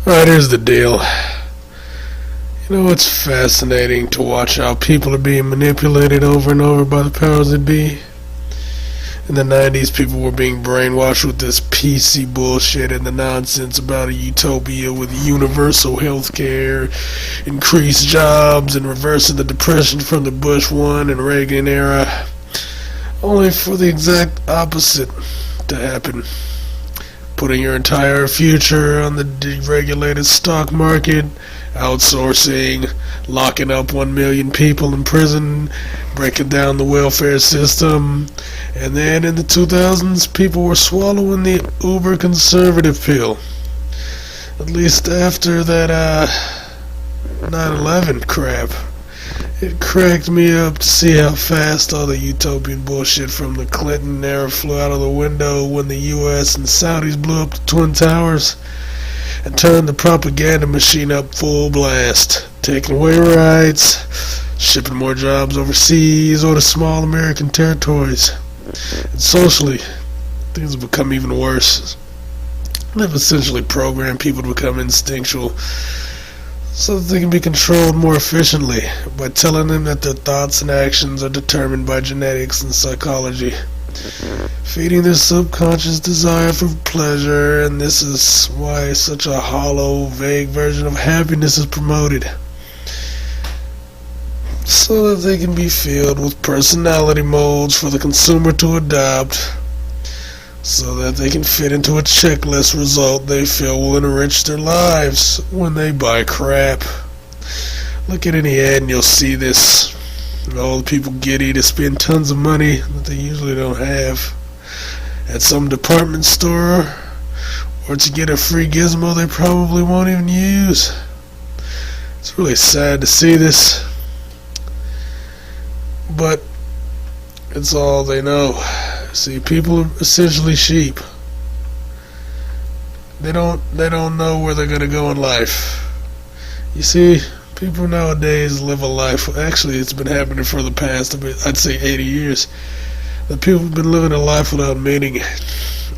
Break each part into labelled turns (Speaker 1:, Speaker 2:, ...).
Speaker 1: Alright, here's the deal. It's fascinating to watch how people are being manipulated over and over by the powers that be. In the 90s, people were being brainwashed with this PC bullshit and the nonsense about a utopia with universal health care, increased jobs, and reversing the depression from the Bush 1 and Reagan era, only for the exact opposite to happen. Putting your entire future on the deregulated stock market, outsourcing, locking up 1 million people in prison, breaking down the welfare system, and then in the 2000s, people were swallowing the uber-conservative pill. At least after that 9/11 crap. It cracked me up to see how fast all the utopian bullshit from the Clinton era flew out of the window when the US and Saudis blew up the Twin Towers and turned the propaganda machine up full blast, taking away rights, shipping more jobs overseas or to small American territories. And socially, things have become even worse. They've essentially programmed people to become instinctual so that they can be controlled more efficiently by telling them that their thoughts and actions are determined by genetics and psychology, feeding their subconscious desire for pleasure, and this is why such a hollow, vague version of happiness is promoted, so that they can be filled with personality molds for the consumer to adopt, so that they can fit into a checklist result they feel will enrich their lives when they buy crap. Look at any ad and you'll see this. All the people giddy to spend tons of money that they usually don't have at some department store, or to get a free gizmo they probably won't even use. It's really sad to see this, but it's all they know. See, people are essentially sheep. They don't know where they're gonna go in life. You see, people nowadays live a life. Actually, it's been happening for the past, I'd say, 80 years. That people have been living a life without meaning,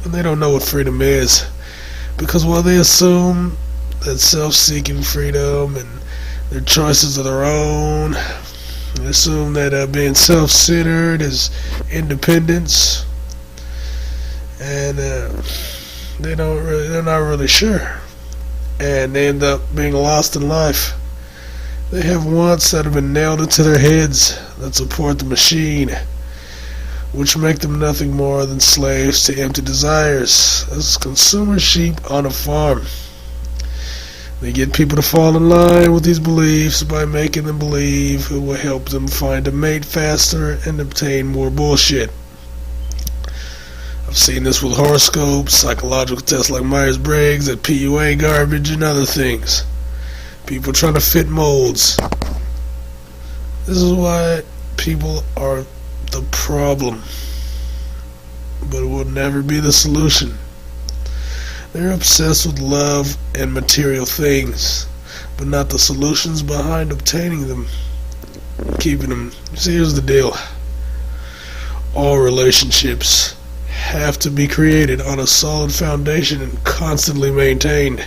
Speaker 1: and they don't know what freedom is, because while they assume that self-seeking freedom and their choices are their own, they assume that being self-centered is independence, and they're not really sure, and they end up being lost in life. They have wants that have been nailed into their heads that support the machine, which make them nothing more than slaves to empty desires, as consumer sheep on a farm. They get people to fall in line with these beliefs by making them believe it will help them find a mate faster and obtain more bullshit. I've seen this with horoscopes, psychological tests like Myers-Briggs, and PUA garbage, and other things. People trying to fit molds. This is why people are the problem, but it will never be the solution. They're obsessed with love and material things, but not the solutions behind obtaining them and keeping them. See, here's the deal. All relationships have to be created on a solid foundation and constantly maintained.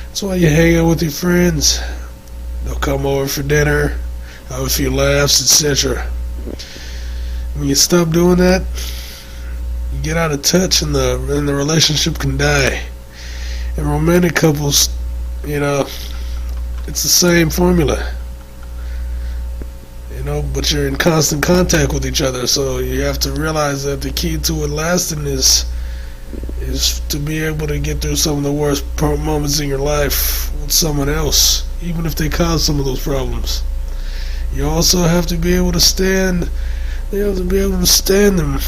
Speaker 1: That's why you hang out with your friends. They'll come over for dinner, have a few laughs, etc. When you stop doing that, you get out of touch, and the relationship can die. And romantic couples, it's the same formula. But you're in constant contact with each other, so you have to realize that the key to it lasting is to be able to get through some of the worst moments in your life with someone else, even if they cause some of those problems. You also have to be able to stand. You have to be able to stand them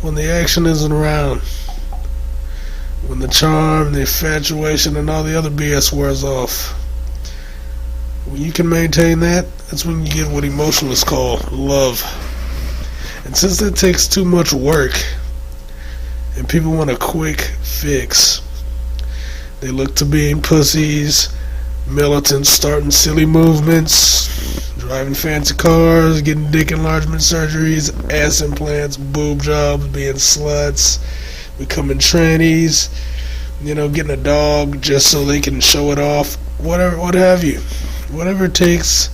Speaker 1: when the action isn't around, when the charm, the infatuation, and all the other BS wears off. When you can maintain that, that's when you get what emotionalists call love. And since that takes too much work, and people want a quick fix, they look to being pussies, militants starting silly movements, driving fancy cars, getting dick enlargement surgeries, ass implants, boob jobs, being sluts, becoming trannies, getting a dog just so they can show it off, whatever, what have you. Whatever it takes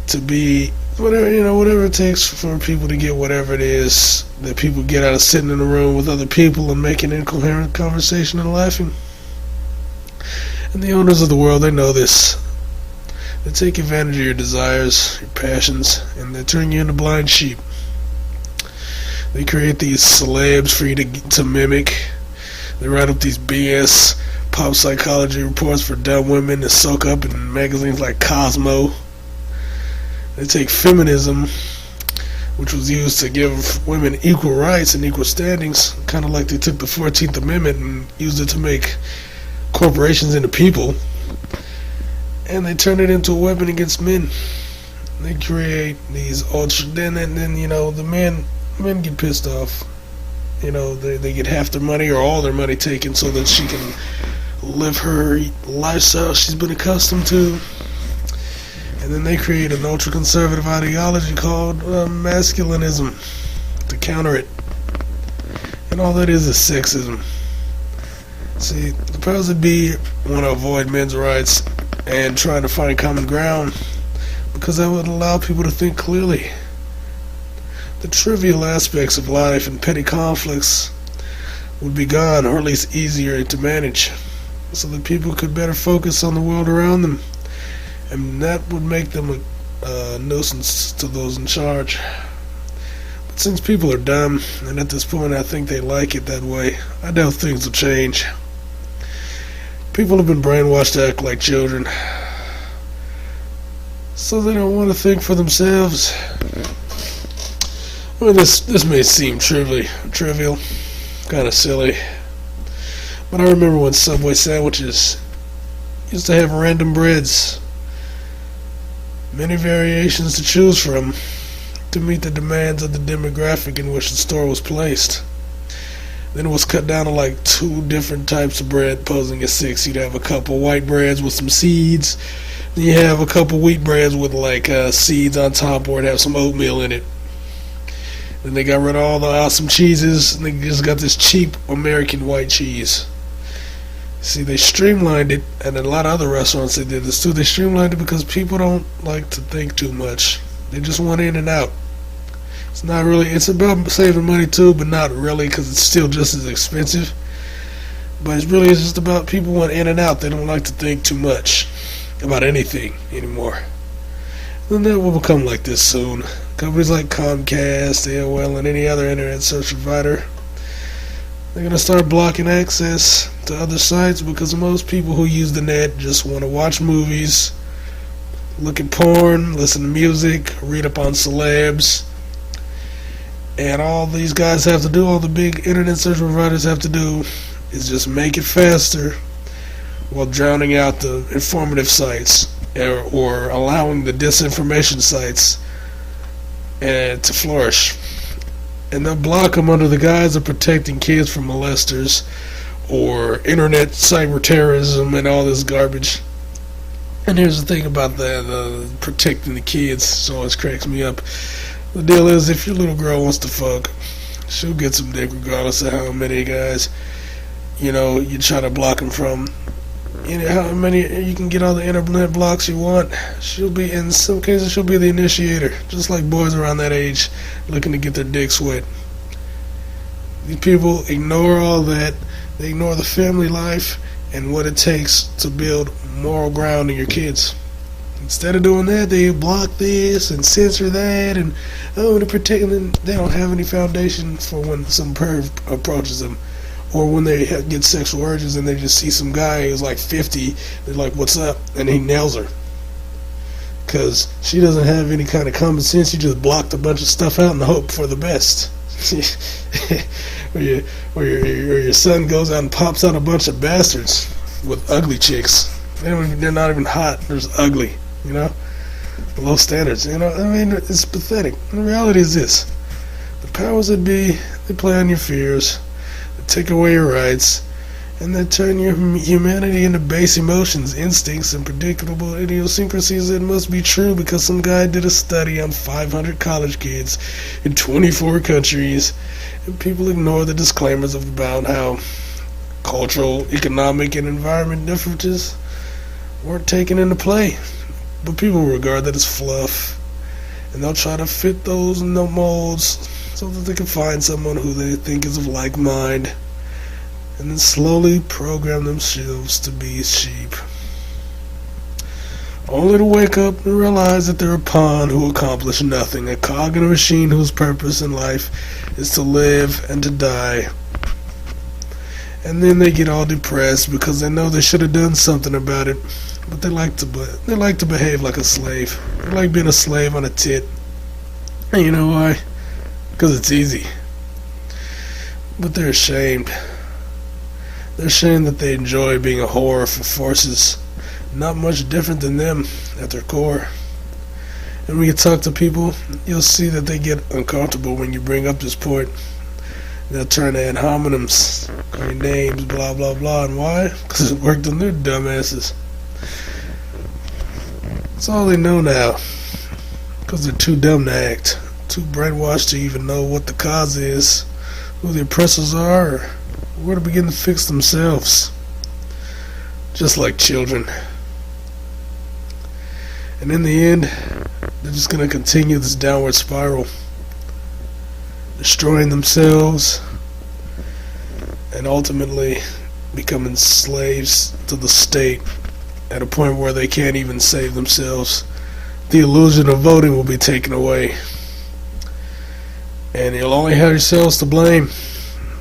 Speaker 1: to be, whatever it takes for people to get whatever it is that people get out of sitting in a room with other people and making incoherent conversation and laughing. And the owners of the world, they know this. They take advantage of your desires, your passions, and they turn you into blind sheep. They create these celebs for you to mimic. They write up these BS pop psychology reports for dumb women to soak up in magazines like Cosmo. They take feminism, which was used to give women equal rights and equal standings, kind of like they took the 14th Amendment and used it to make corporations into people, and they turn it into a weapon against men. They create these ultra, then the men get pissed off. They get half their money or all their money taken so that she can live her lifestyle she's been accustomed to. And then they create an ultra-conservative ideology called masculinism to counter it. And all that is sexism. See, the powers that be want to avoid men's rights and trying to find common ground because that would allow people to think clearly. The trivial aspects of life and petty conflicts would be gone, or at least easier to manage, so that people could better focus on the world around them, and that would make them a nuisance to those in charge. But since people are dumb, and at this point I think they like it that way, I doubt things will change. People have been brainwashed to act like children, so they don't want to think for themselves. I mean, this may seem trivial, kind of silly, but I remember when Subway sandwiches used to have random breads, many variations to choose from to meet the demands of the demographic in which the store was placed. Then it was cut down to like 2 different types of bread, posing as 6. You'd have a couple white breads with some seeds, then you have a couple wheat breads with like seeds on top, or it'd have some oatmeal in it. Then they got rid of all the awesome cheeses, and they just got this cheap American white cheese. See, they streamlined it, and a lot of other restaurants they did this too. They streamlined it because people don't like to think too much. They just want in and out. It's not really, it's about saving money too, but not really, because it's still just as expensive. But it's just about people want in and out. They don't like to think too much about anything anymore. And that will become like this soon. Companies like Comcast, AOL, and any other internet search provider, they're going to start blocking access to other sites because most people who use the net just want to watch movies, look at porn, listen to music, read up on celebs. And all these guys have to do, all the big internet search providers have to do, is just make it faster while drowning out the informative sites or allowing the disinformation sites to flourish. And they'll block them under the guise of protecting kids from molesters or internet cyber terrorism and all this garbage. And here's the thing about that, protecting the kids, it always cracks me up. The deal is, if your little girl wants to fuck, she'll get some dick regardless of how many guys, you try to block them from. How many, you can get all the internet blocks you want. She'll be, in some cases, she'll be the initiator, just like boys around that age looking to get their dicks wet. These people ignore all that. They ignore the family life and what it takes to build moral ground in your kids. Instead of doing that, they block this and censor that, and to protect them. They don't have any foundation for when some perv approaches them, or when they get sexual urges and they just see some guy who's like 50. They're like, "What's up?" and he nails her because she doesn't have any kind of common sense. She just blocked a bunch of stuff out in the hope for the best. or your son goes out and pops out a bunch of bastards with ugly chicks. They're not even hot. They're just ugly. Low standards. It's pathetic. The reality is this: the powers that be, they play on your fears, they take away your rights, and they turn your humanity into base emotions, instincts, and predictable idiosyncrasies that must be true because some guy did a study on 500 college kids in 24 countries, and people ignore the disclaimers about how cultural, economic, and environment differences weren't taken into play. But people regard that as fluff, and they'll try to fit those in the molds so that they can find someone who they think is of like mind, and then slowly program themselves to be sheep, only to wake up and realize that they're a pawn who accomplished nothing, a cog in a machine whose purpose in life is to live and to die. And then they get all depressed because they know they should have done something about it, but they like to behave like a slave. They like being a slave on a tit. And you know why? Because it's easy. But they're ashamed. They're ashamed that they enjoy being a whore for forces not much different than them at their core. And when you talk to people, you'll see that they get uncomfortable when you bring up this point. They'll turn to ad hominems, call you names, blah blah blah. And why? Because it worked on their dumbasses. That's all they know now. Because they're too dumb to act, too brainwashed to even know what the cause is, who the oppressors are, or where to begin to fix themselves. Just like children. And in the end, they're just going to continue this downward spiral, destroying themselves and ultimately becoming slaves to the state at a point where they can't even save themselves. The illusion of voting will be taken away, and you'll only have yourselves to blame,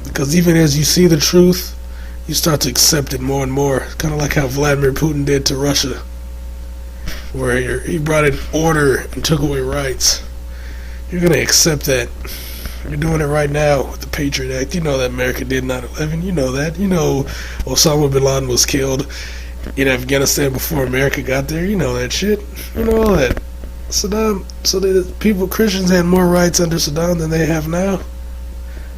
Speaker 1: because even as you see the truth, you start to accept it more and more, kind of like how Vladimir Putin did to Russia, where he brought in order and took away rights. You're going to accept that. You're doing it right now with the Patriot Act. You know that America did 9/11. You know that. You know Osama bin Laden was killed in Afghanistan before America got there. You know that shit. You know all that. Saddam. So Christians had more rights under Saddam than they have now.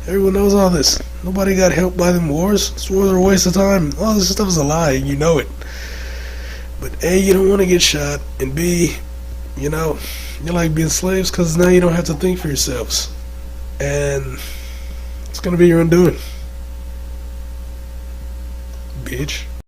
Speaker 1: Everyone knows all this. Nobody got helped by them wars. These wars are a waste of time. All this stuff is a lie, and you know it. But A, you don't want to get shot, and B, you like being slaves because now you don't have to think for yourselves. And it's going to be your undoing. Bitch.